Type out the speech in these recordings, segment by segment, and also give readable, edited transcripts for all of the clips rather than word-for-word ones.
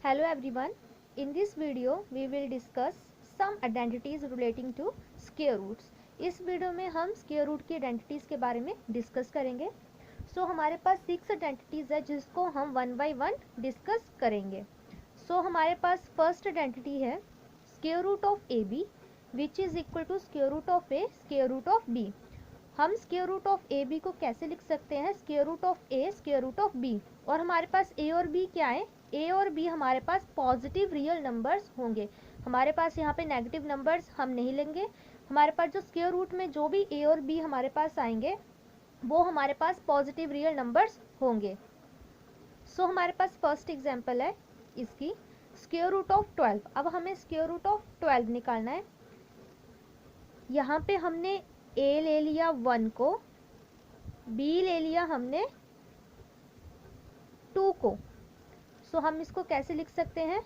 Hello everyone. In this video we will discuss some identities relating to square roots. इस video में हम square root की identities के बारे में डिस्कस करेंगे. हमारे पास 6 आइडेंटिटीज है जिसको हम वन बाय वन डिस्कस करेंगे. हमारे पास फर्स्ट आइडेंटिटी है square root of A b which is equal to square root of a square root of B. हम square root of A b को कैसे लिख सकते हैं? Square root of a square root of b. और हमारे पास ए और बी क्या है? ए और बी हमारे पास पॉजिटिव रियल नंबर्स होंगे. हमारे पास यहाँ पे नेगेटिव नंबर्स हम नहीं लेंगे. हमारे पास जो स्क्वायर रूट में जो भी ए और बी हमारे पास आएंगे वो हमारे पास पॉजिटिव रियल नंबर्स होंगे. हमारे पास फर्स्ट एग्जांपल है इसकी स्क्वायर रूट ऑफ 12. अब हमें स्क्वायर रूट ऑफ 12 निकालना है. यहाँ पे हमने ए ले लिया 1 को, बी ले लिया हमने 2 को. हम इसको कैसे लिख सकते हैं?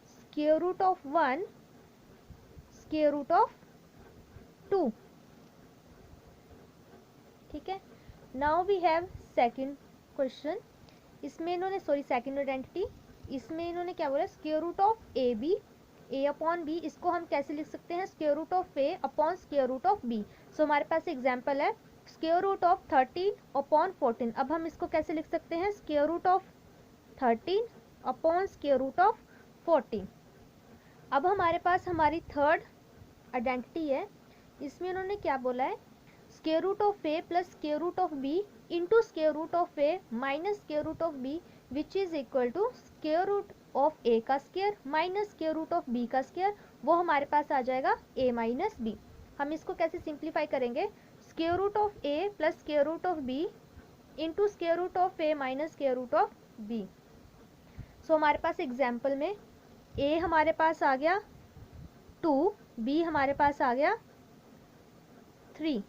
Square root of 1 square root of 2. ठीक है. Now we have second question. इसमें इन्होंने सेकंड आइडेंटिटी, इसमें इन्होंने क्या बोला? Square root of A B A upon B. इसको हम कैसे लिख सकते हैं? Square root of A upon square root of B. हमारे पास एग्जाम्पल है स्क्वायर रूट ऑफ 13 अपॉन 14. अब हम इसको कैसे लिख सकते हैं? Square root of 13 upon square root of 14. अब हमारे पास हमारी थर्ड आइडेंटिटी है. इसमें उन्होंने क्या बोला है? Square root of A plus square root of B into square root of A minus square root of b which is equal to square root of a का square minus square root of b का square. वो हमारे पास आ जाएगा ए minus B. हम इसको कैसे सिंप्लीफाई करेंगे? Square root of A plus square root of B into square root of A minus square root of B. हमारे पास एग्जाम्पल में ए हमारे पास आ गया 2, बी हमारे पास आ गया 3.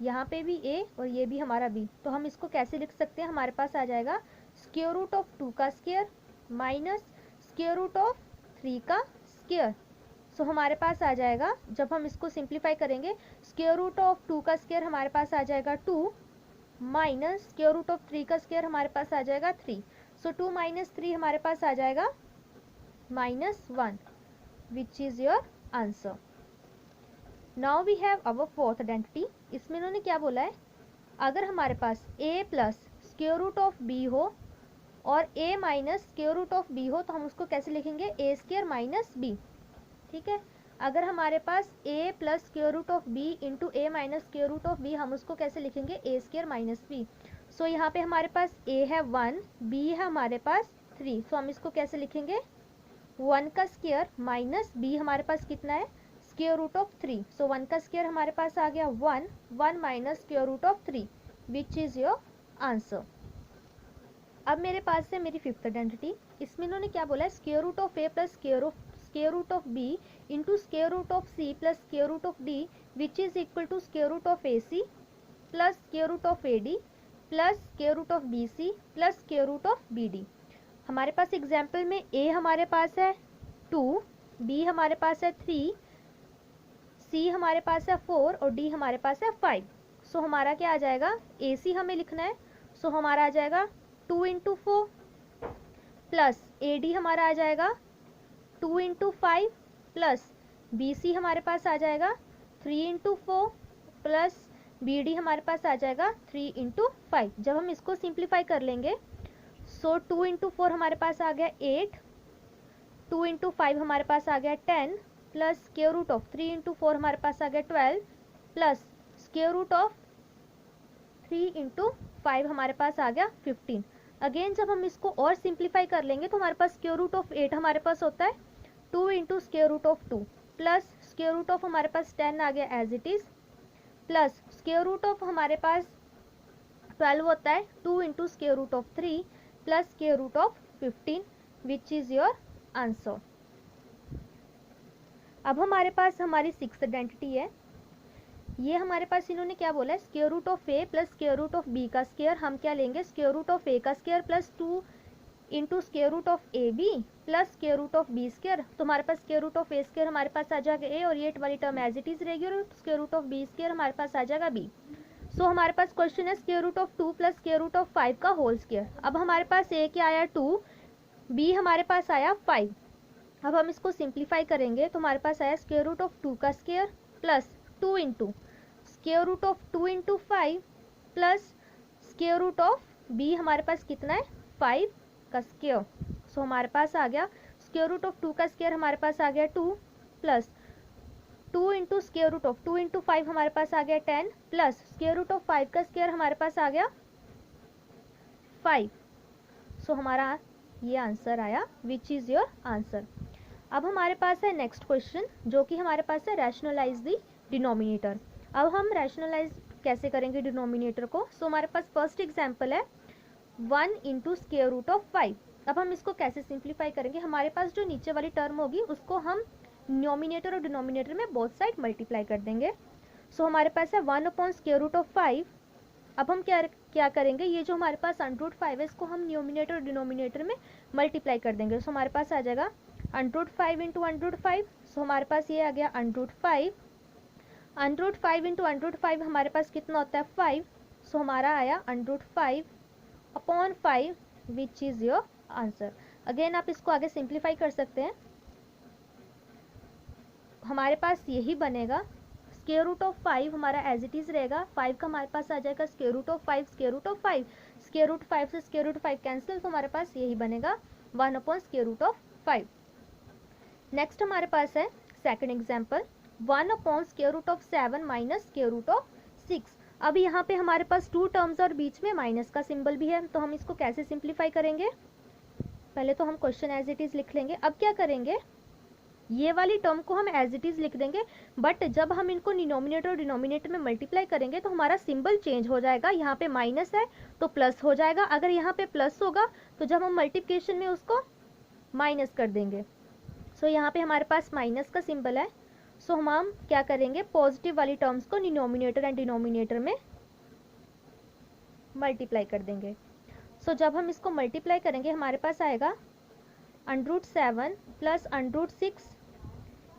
यहाँ पे भी ए और ये भी हमारा बी. तो हम इसको कैसे लिख सकते हैं? हमारे पास आ जाएगा स्क्वायर रूट ऑफ 2 का square minus square root of 3 का स्क्वायर. हमारे पास आ जाएगा, जब हम इसको सिंप्लीफाई करेंगे, स्क्वायर रूट ऑफ 2 का स्क्वायर हमारे पास आ जाएगा 2 माइनस स्क्वायर रूट ऑफ 3 का स्क्वायर हमारे पास आ जाएगा 3. 2 माइनस 3 हमारे पास आ जाएगा -1 which is your answer. Now we have our fourth identity. इसमें इन्होंने क्या बोला है? अगर हमारे पास a plus square root of B हो और a minus square root of B हो तो हम उसको कैसे लिखेंगे? A square minus B. ठीक है. अगर हमारे पास a plus square root of B into A minus square root of B, हम उसको कैसे लिखेंगे? A square minus B. यहाँ पे हमारे पास a है 1, b है हमारे पास 3. हम इसको कैसे लिखेंगे? 1 का स्क्वायर माइनस b हमारे पास कितना है? Square root of 3. 1 का स्क्वायर हमारे पास आ गया 1 minus square root of 3 which is your answer. अब मेरे पास है मेरी फिफ्थ आइडेंटिटी. इसमें इन्होंने क्या बोला है? Square root of A plus square root of B into square root of C plus square root of D which is equal to square root of A C plus square root of A D plus square root of B C plus square root of B D. हमारे पास example में a हमारे पास है 2, b हमारे पास है 3, c हमारे पास है 4 और d हमारे पास है 5. हमारा क्या आ जाएगा? ac हमें लिखना है. हमारा आ जाएगा 2 इंटू 4 प्लस ad हमारा आ जाएगा 2 इंटू 5 प्लस bc हमारे पास आ जाएगा 3 इंटू 4 प्लस bd हमारे पास आ जाएगा 3 इंटू 5. जब हम इसको सिंप्लीफाई कर लेंगे 2 इंटू 4 हमारे पास आ गया 8, 2 इंटू 5 हमारे पास आ गया 10 plus square root of 3 into 4 हमारे पास आ गया 12 plus square root of 3 into 5 हमारे पास आ गया 15. अगेन जब हम इसको और सिंप्लीफाई कर लेंगे तो हमारे पास स्क्वायर रूट ऑफ 8 हमारे पास होता है 2 into square root of 2 plus square root of हमारे पास 10 आ गया as it is plus square root of हमारे पास 12 होता है 2 into square root of 3 plus square root of 15 which is your answer. अब हमारे पास हमारी सिक्स्थ आइडेंटिटी है. ये हमारे पास इन्होंने क्या बोला है? Square root of A plus square root of b का स्क्वायर. हम क्या लेंगे? स्क्वायर रूट ऑफ ए का square plus 2 into square root of A b plus square root of B square. तो हमारे पास square root of a square हमारे पास आ जाएगा ए और ये वाली टर्म एज इट इज रहेगी और square root of B square हमारे पास आ जाएगा बी. हमारे पास क्वेश्चन है square root of 2 plus square root of 5 का होल स्क्वायर. अब हमारे पास ए क्या आया 2 b हमारे पास आया 5। अब हम इसको सिंप्लीफाई करेंगे तो हमारे पास आया स्क्वायर रूट ऑफ 2 का square plus 2 into square root of 2 into 5 plus square root of b हमारे पास कितना है 5 का स्क्वायर। सो हमारे पास आ गया स्क्वायर रूट ऑफ 2 का स्क्वायर हमारे पास आ गया 2 plus 2 into square root of 2 into 5 हमारे पास आ गया 10 प्लस स्क्वायर रूट ऑफ 5 का स्क्वायर हमारे पास आ गया 5। सो हमारा ये आंसर आया, विच इज़ योर आंसर। अब हमारे पास है नेक्स्ट क्वेश्चन जो कि हमारे पास है रैशनलाइज द डिनोमिनेटर। अब हम रैशनलाइज कैसे करेंगे डिनोमिनेटर को। सो हमारे पास फर्स्ट एग्जांपल है 1 इंटू स्क्वायर रूट ऑफ 5। अब हम इसको कैसे सिंप्लीफाई करेंगे, हमारे पास जो नीचे वाली टर्म होगी उसको हम न्यूमिनेटर और डिनोमिनेटर में बोथ साइड मल्टीप्लाई कर देंगे। सो हमारे पास है 1 अपॉन स्क्वायर रूट ऑफ 5। अब हम क्या करेंगे, ये जो हमारे पास अंडरूट 5 है इसको हम न्यूमिनेटर और डिनोमिनेटर में मल्टीप्लाई कर देंगे। सो हमारे पास आ जाएगा अंडरूट 5 इंटू अंडरूट 5। सो हमारे पास ये आ गया अंडरूट 5 इंटू अंडरूट 5 हमारे पास कितना होता है 5। सो हमारा आया under root 5 upon 5 which is your answer. Again आप इसको आगे सिंप्लीफाई कर सकते हैं, हमारे पास यही बनेगा। स्क्वायर रूट ऑफ 5 हमारा एज इट इज रहेगा, 5 का हमारे पास आ जाएगा square root of 5 square root of 5, square root 5 से स्क्वायर रूट 5 कैंसिल, तो हमारे पास यही बनेगा 1 upon square root of 5। Next हमारे पास है second example 1 upon square root of 7 minus square root of 6। अब यहाँ पे हमारे पास 2 टर्म्स और बीच में माइनस का सिंबल भी है, तो हम इसको कैसे सिंप्लीफाई करेंगे। पहले तो हम क्वेश्चन एज इट इज लिख लेंगे। अब क्या करेंगे, ये वाली टर्म को हम एज इट इज लिख देंगे, बट जब हम इनको डिनोमिनेटर और डिनोमिनेटर में मल्टीप्लाई करेंगे तो हमारा सिंबल चेंज हो जाएगा। यहाँ पे माइनस है तो प्लस हो जाएगा, अगर यहाँ पे प्लस होगा तो जब हम मल्टीप्लिकेशन में उसको माइनस कर देंगे। सो यहाँ पे हमारे पास माइनस का सिंबल है। सो हम क्या करेंगे, पॉजिटिव वाली टर्म्स को डिनोमिनेटर एंड डिनोमिनेटर में मल्टीप्लाई कर देंगे। सो जब हम इसको मल्टीप्लाई करेंगे हमारे पास आएगा under root 7 plus under root 6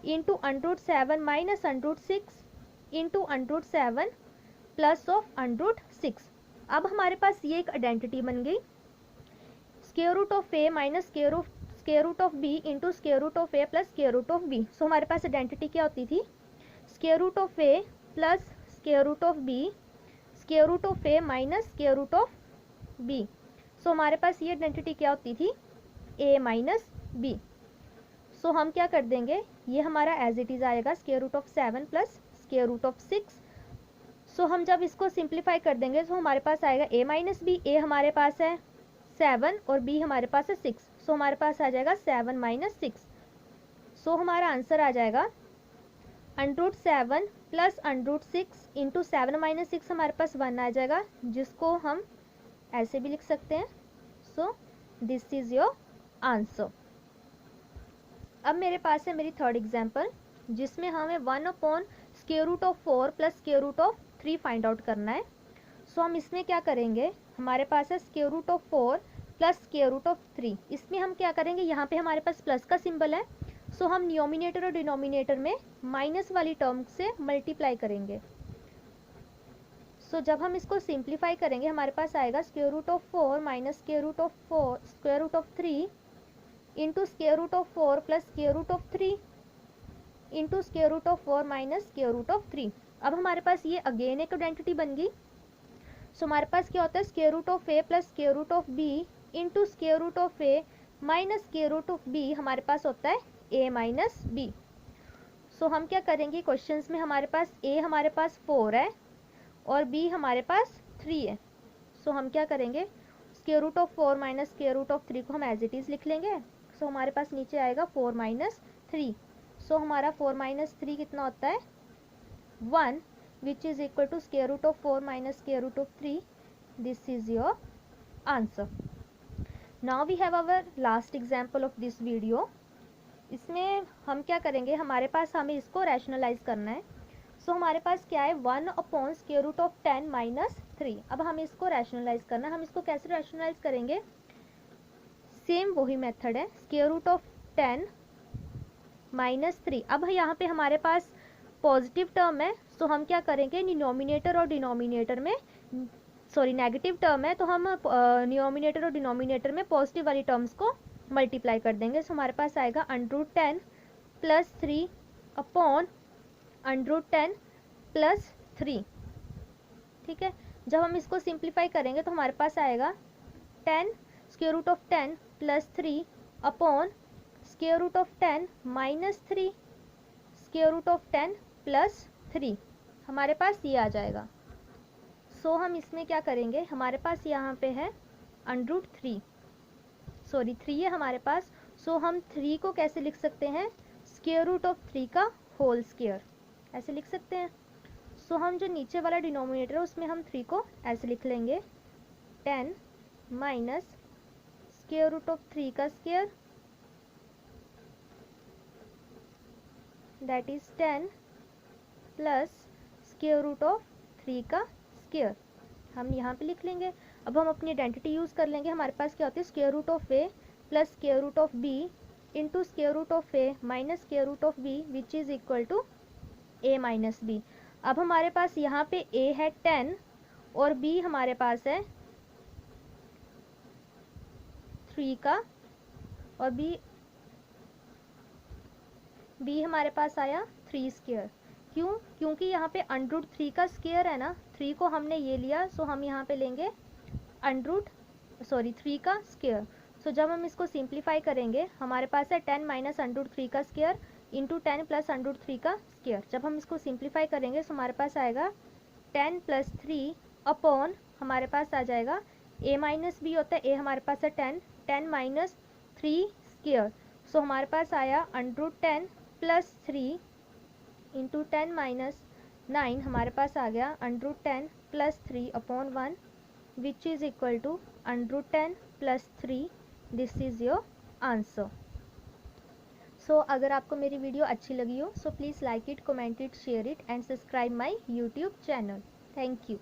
into under root 7 minus under root 6 into under root 7 plus of under root 6। अब हमारे पास ये एक आइडेंटिटी बन गई, square root of A minus square root of B into square root of A plus square root of b. So हमारे पास identity क्या होती थी, square root of A plus square root of B square root of A minus square root of b. So हमारे पास ये identity क्या होती थी, a माइनस बी। सो हम क्या कर देंगे, ये हमारा एज इट इज आएगा square root of 7 plus square root of 6। So हम जब इसको सिंप्लीफाई कर देंगे तो हमारे पास आएगा a माइनस बी, a हमारे पास है 7 और b हमारे पास है 6। सो हमारे पास आ जाएगा 7 माइनस 6। सो हमारा आंसर आ जाएगा under root 7 plus under root 6 into 7 minus 6 हमारे पास 1 आ जाएगा, जिसको हम ऐसे भी लिख सकते हैं। So this is your answer. अब मेरे पास है मेरी थर्ड एग्जांपल जिसमें हमें 1 upon square root of 4 plus square root of 3 find out करना है। सो हम इसमें क्या करेंगे, हमारे पास है square root of 4 plus square root of 3। इसमें हम क्या करेंगे, यहाँ पे हमारे पास प्लस का सिंबल है, सो हम न्यूमिनेटर और डिनोमिनेटर में माइनस वाली टर्म से मल्टीप्लाई करेंगे। सो जब हम इसको सिंप्लीफाई करेंगे हमारे पास आएगा square root of 4 minus square root of 4 square root of 3 into square root of 4 plus square root of 3 into square root of 4 minus square root of 3। अब हमारे पास ये अगेन एक आइडेंटिटी बन गई। सो हमारे पास क्या होता है, square root of A plus square root of B into square root of A minus square root of B हमारे पास होता है ए माइनस बी। सो हम क्या करेंगे, क्वेश्चंस में हमारे पास ए हमारे पास 4 है और b हमारे पास 3 है। सो हम क्या करेंगे, square root of 4 minus square root of 3 को हम एज इट इज लिख लेंगे। सो हमारे पास नीचे आएगा 4 माइनस 3। सो हमारा 4 माइनस 3 कितना होता है 1, which is equal to square root of 4 minus square root of 3। This is your answer. Now we have our last example of this video. इसमें हम क्या करेंगे, हमारे पास हमें इसको रैशनलाइज करना है। सो हमारे पास क्या है 1 upon square root of 10 minus 3। अब हमें इसको रैशनलाइज करना है। हम इसको कैसे रैशनलाइज करेंगे, सेम वही मेथड है, स्क्वायर रूट ऑफ 10 माइनस 3। अब यहाँ पे हमारे पास पॉजिटिव टर्म है, सो हम क्या करेंगे, डिनोमिनेटर और डिनोमिनेटर में नेगेटिव टर्म है तो हम डिनोमिनेटर और डिनोमिनेटर में पॉजिटिव वाली टर्म्स को मल्टीप्लाई कर देंगे। सो हमारे पास आएगा √10 + 3 अपॉन √10 + 3। ठीक है, जब हम इसको सिंप्लीफाई करेंगे तो हमारे पास आएगा 10 √10 + 3 अपॉन √10 - 3 √10 + 3। हमारे पास ये आ जाएगा। सो हम इसमें क्या करेंगे, हमारे पास यहाँ पे है √3, सॉरी 3 है हमारे पास। सो हम 3 को कैसे लिख सकते हैं, √3 का होल स्क्वायर ऐसे लिख सकते हैं। सो हम जो नीचे वाला डिनोमिनेटर है उसमें हम 3 को ऐसे लिख लेंगे 10 माइनस √3 का स्क्वायर, दैट इज 10 प्लस √3 का स्क्वायर हम यहाँ पे लिख लेंगे। अब हम अपनी आइडेंटिटी यूज़ कर लेंगे। हमारे पास क्या होती है, √a plus √b into √a minus √b which is equal to a minus b। अब हमारे पास यहाँ पे a है 10 और b हमारे पास है 3 का, और b हमारे पास आया 3 स्क्वायर। क्यों, क्योंकि यहाँ पे √3 का स्क्वायर है ना, 3 को हमने ये लिया, सो हम यहाँ पे लेंगे 3 का स्क्वायर। सो जब हम इसको सिंप्लीफाई करेंगे हमारे पास है 10 माइनस √3 का स्क्वायर इंटू 10 प्लस √3 का स्क्वायर। जब हम इसको सिंप्लीफाई करेंगे तो हमारे पास आएगा 10 + 3 अपॉन, हमारे पास आ जाएगा a माइनस b होता है, a हमारे पास है 10 - 3 स्क्वायर। सो हमारे पास आया √10 + 3 इंटू 10 - 9 हमारे पास आ गया √10 + 3 upon 1 which is equal to √10 + 3। This is your answer. So अगर आपको मेरी वीडियो अच्छी लगी हो so please like it, comment it, share it and subscribe my YouTube channel. Thank you.